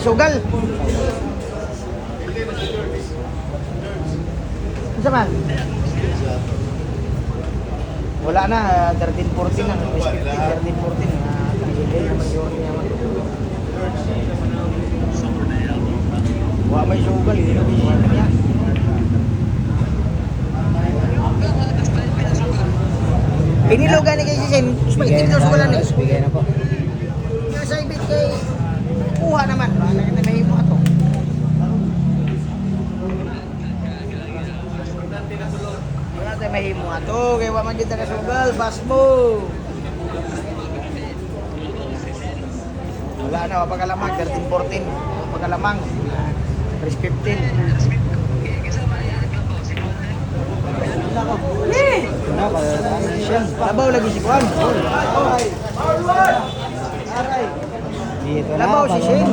sugal. Isa man? Wala na, 13-14 na. 13-14. Hindi na majority naman. Wala may sugal. Hindi na bisihan niya. Pinilugan ni kay Sisin. Itim daw sugalan eh. Bigay na po. Kaya sa ibig kay kuha naman. Wala na may himo ato. Wala tayo may himo ato. Kaya wala man dito na sugal. Bas mo. Wala na. Pagkalamang. 13-14. Pagkalamang. 3-15. Labaw lagi si Juan. Dito na, Labaw si Shin.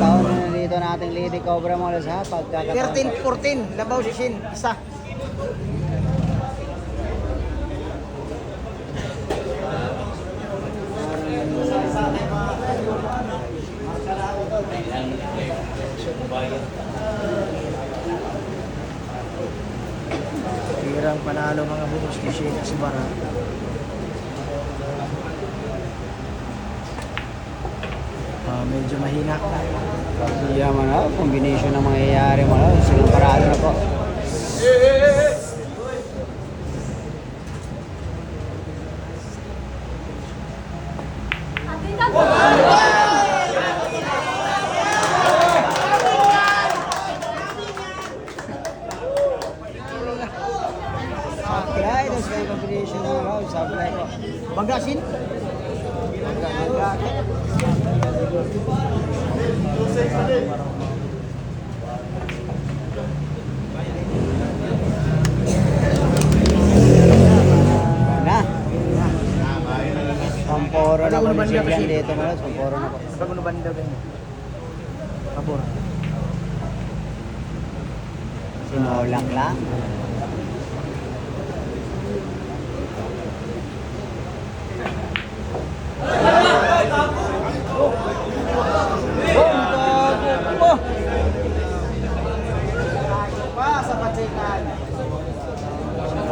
Dito nating Lady Cobra mo sa pagkakataon. 13-14. Labaw si Shin. Isa. Tirang panalo mga buhos ni Shin at si Bara. Medyo mahina. Iya man na, combination ng mangyayari mo na. Silang parado na po. Sablay, tapos kayo combination ng mga sablay po. Bagasin? Na. Pamporo na po ni Silian dito mga pamporo na po. Sa kuno banda ganyan. Pabor. Sinulak lang.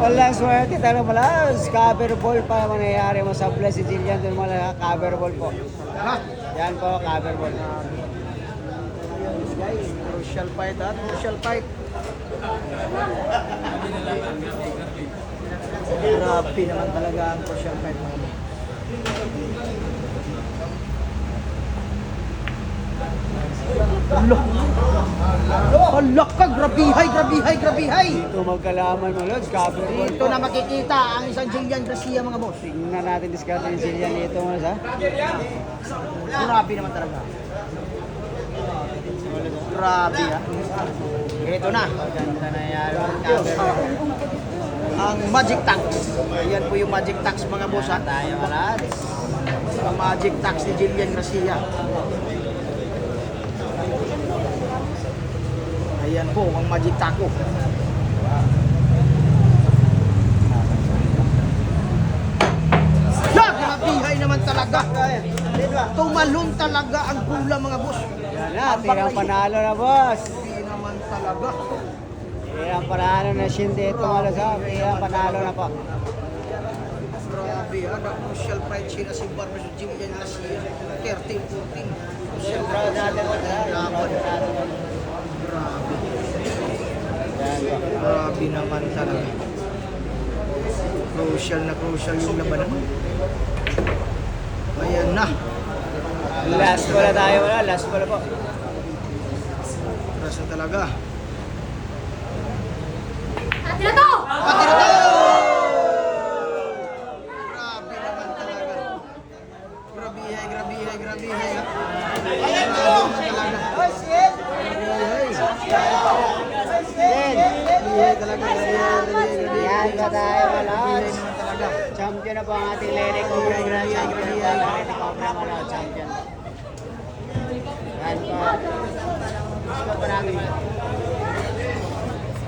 Walang swerte talaga pala. Cover ball pa mangyayari mo sa plus si Jillian doon mo lang cover ball po. Yan po, cover ball. Guys, crucial fight ha, crucial fight. Grabe naman talaga ang crucial fight mo. Hala ka, grabihay, grabihay, grabihay. Dito magkalaman mo Lods, cover ball Dito po. na makikita ang isang Jillian Garcia mga boss. Tingnan natin discard ni Jillian dito mo ha. Grabe naman talaga. Grabe ha. Ito na. Ganda na yan. Ang Magic Tax. Ayan po yung Magic Tax mga boss ha. Tayo Lods. Ang Magic Tax ni Jillian Garcia. Ayan po ang Magic Taco. Grabihay naman talaga. Tumalon talaga ang pula mga boss. Yan na, tirang panalo na boss. Hindi naman talaga. Tirang panalo na Shin dito mga Lods ha. Tirang panalo na po. Grabe ha. Crucial fight sila si Bar versus Jillian Garcia. 13-14. Crucial Proud natin mo ha. Proud natin mo. Grabe. Yan po. Grabe naman talaga. Crucial na crucial yung labanan. Ayan na. Last pala tayo wala. Last pala po. Rasa talaga. Pati na to! Pati na to! Grabe naman talaga. Grabihay, grabihay, grabihay. Grabe naman talaga. Grabihay talaga. Grabihay. Yan ba tayo wala. Grabihay naman talaga. Champion na po ang ating Lady Cobra. Champion na po ang Lady Cobra mga champion. Yan po. Gusto pa namin.